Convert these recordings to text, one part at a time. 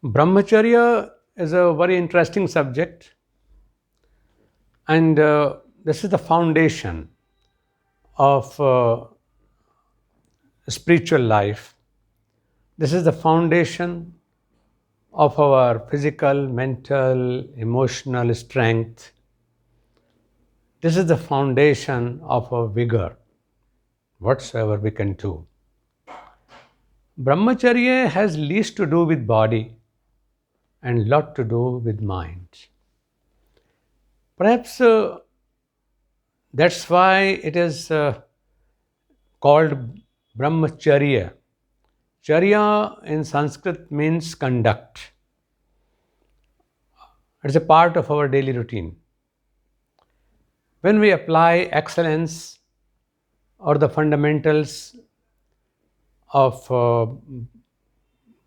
Brahmacharya is a very interesting subject, and this is the foundation of spiritual life. This is the foundation of our physical, mental, emotional strength. This is the foundation of our vigor, whatsoever we can do. Brahmacharya has least to do with body and lot to do with mind. Perhaps that's why it is called Brahmacharya. Charya in Sanskrit means conduct. It's a part of our daily routine. When we apply excellence or the fundamentals of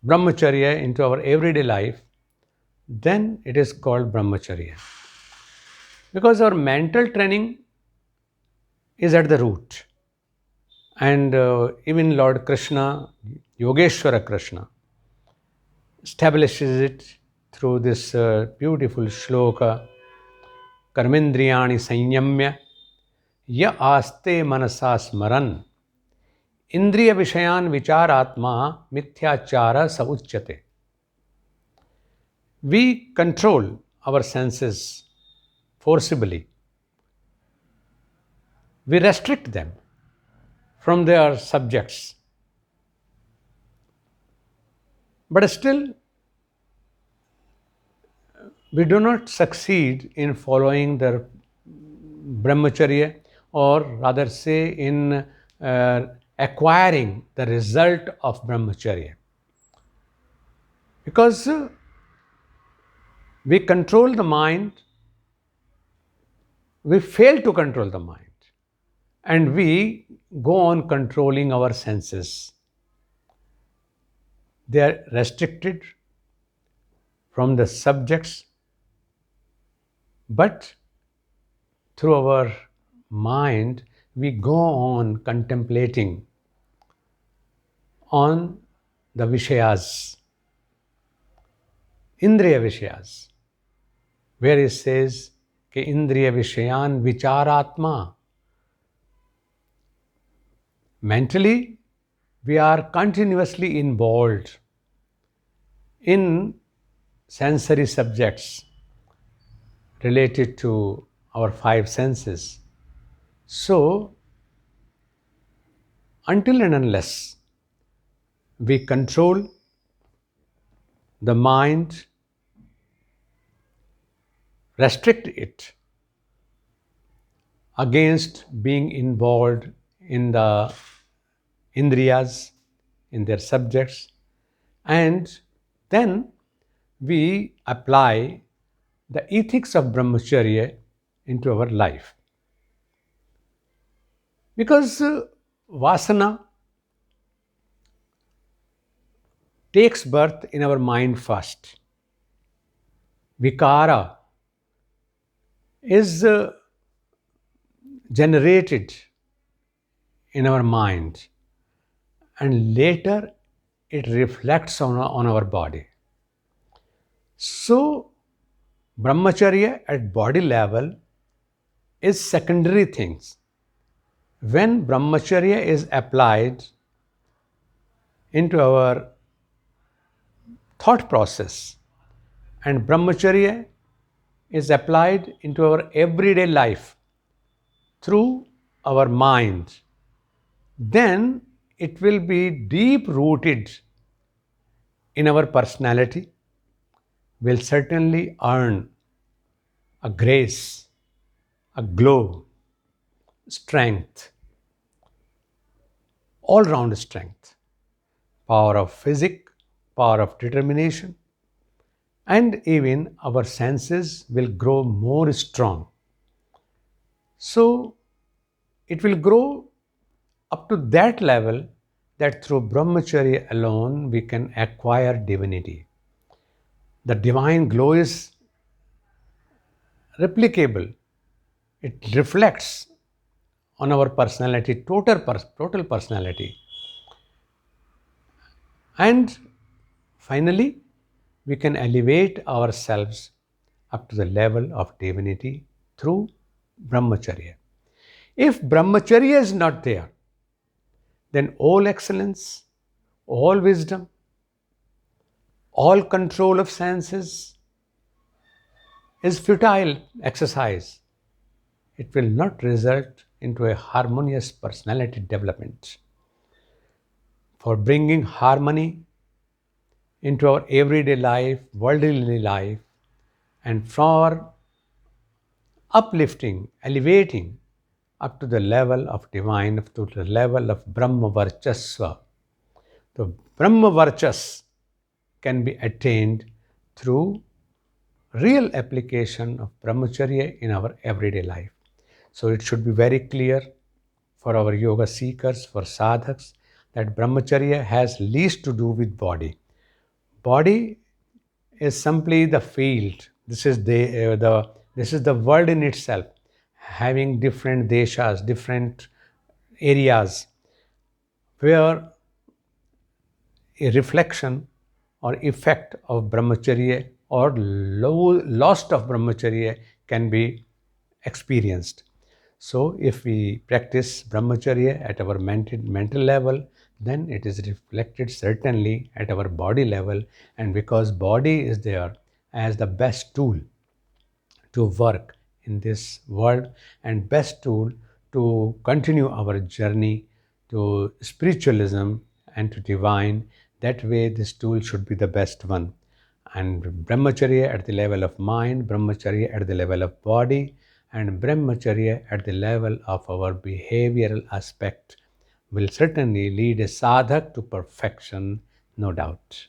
Brahmacharya into our everyday life, then it is called Brahmacharya. Because our mental training is at the root. And even Lord Krishna, Yogeshwara Krishna, establishes it through this beautiful shloka, Karmendriyani Sanyamya, Ya Aste Manasa Smaran, Indriya Vishayan Vicharatma Mithyachara Sauchyate. We control our senses forcibly. We restrict them from their subjects. But still, we do not succeed in following the brahmacharya, or rather say in acquiring the result of brahmacharya. Because we control the mind, we fail to control the mind, and we go on controlling our senses. They are restricted from the subjects, but through our mind, we go on contemplating on the Vishayas, Indriya Vishayas, where it says, Ke Indriya Vishayan Vicharatma. Mentally, we are continuously involved in sensory subjects related to our five senses. So, until and unless we control the mind, restrict it against being involved in the indriyas, in their subjects, and then we apply the ethics of brahmacharya into our life. Because vasana takes birth in our mind first. Vikara is generated in our mind, and later it reflects on our body. So, brahmacharya at body level is secondary things. When brahmacharya is applied into our thought process, and brahmacharya is applied into our everyday life through our mind, then it will be deep rooted in our personality, will certainly earn a grace, a glow, strength, all round strength, power of physic, power of determination, and even our senses will grow more strong. So, it will grow up to that level that through brahmacharya alone we can acquire divinity. The divine glow is replicable. It reflects on our personality, total personality. And finally, we can elevate ourselves up to the level of divinity through brahmacharya. If brahmacharya is not there, then all excellence, all wisdom, all control of senses is futile exercise. It will not result into a harmonious personality development. For bringing harmony into our everyday life, worldly life, and for uplifting, elevating up to the level of divine, up to the level of Brahma Varchasva. The Brahma Varchas can be attained through real application of brahmacharya in our everyday life. So it should be very clear for our yoga seekers, for sadhaks, that brahmacharya has least to do with body. Body is simply the field. This is the world in itself, having different deshas, different areas where a reflection or effect of brahmacharya or lost of brahmacharya can be experienced. So, if we practice brahmacharya at our mental level, then it is reflected certainly at our body level, and because body is there as the best tool to work in this world and best tool to continue our journey to spiritualism and to divine, that way this tool should be the best one. And brahmacharya at the level of mind, brahmacharya at the level of body, and brahmacharya at the level of our behavioral aspect will certainly lead a sadhak to perfection, no doubt.